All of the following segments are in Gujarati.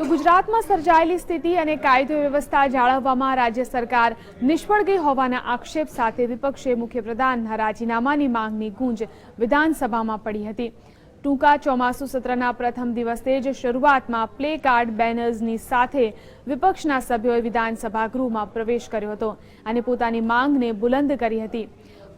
તો ગુજરાતમાં સર્જાયેલી સ્થિતિ અને કાયદો વ્યવસ્થા જાળવવામાં રાજ્ય સરકાર નિષ્ફળ ગઈ હોવાના આક્ષેપ સાથે વિપક્ષે મુખ્યપ્રધાનના રાજીનામાની માંગની ગૂંજ વિધાનસભામાં પડી હતી। ટૂંકા ચોમાસુ સત્રના પ્રથમ દિવસે જ શરૂઆતમાં પ્લે કાર્ડ બેનર્સની સાથે વિપક્ષના સભ્યોએ વિધાનસભા ગૃહમાં પ્રવેશ કર્યો હતો અને પોતાની માંગને બુલંદ કરી હતી।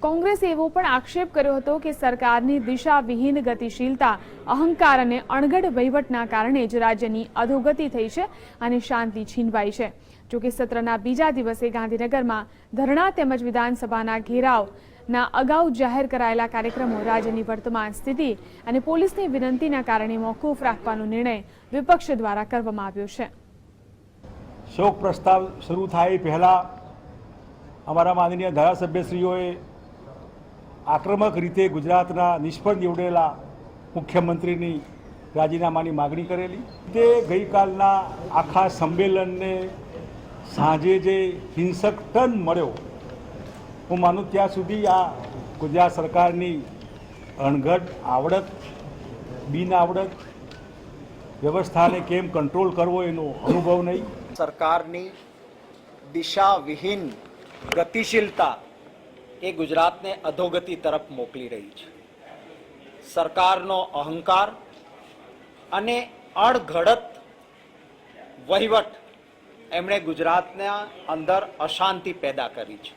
કોંગ્રેસે એવો પણ આક્ષેપ કર્યો હતો કે સરકારની દિશાવિહીન ગતિશીલતા, અહંકાર અને અણઘડ વહીવટના કારણે જ રાજ્યની અધોગતિ થઈ છે અને શાંતિ છીનવાઈ છે। જોકે સત્રના બીજા દિવસે ગાંધીનગરમાં ધરણા તેમજ વિધાનસભાના ઘેરાવના અગાઉ જાહેર કરાયેલા કાર્યક્રમો રાજ્યની વર્તમાન સ્થિતિ અને પોલીસની વિનંતીના કારણે મોકૂફ રાખવાનો નિર્ણય વિપક્ષ દ્વારા કરવામાં આવ્યો છે। શોક પ્રસ્તાવ શરૂ થાય પહેલા અમારા માનનીય ધારાસભ્યશ્રીઓએ આક્રમક રીતે ગુજરાતના નિષ્ફળ નીવડેલા મુખ્યમંત્રીની રાજીનામાની માગણી કરેલી। તે ગઈકાલના આખા સંમેલનને સાંજે જે હિંસક ટર્ન મળ્યો, હું માનું ત્યાં સુધી આ ગુજરાત સરકારની અણઘડ આવડત, બિન આવડત, વ્યવસ્થાને કેમ કંટ્રોલ કરવો એનો અનુભવ નહીં। સરકારની દિશાવિહીન ગતિશીલતા એ ગુજરાતને અધોગતિ તરફ મોકલી રહી છે। સરકારનો અહંકાર અને અણઘડત વહીવટ એમણે ગુજરાતના અંદર અશાંતિ પેદા કરી છે।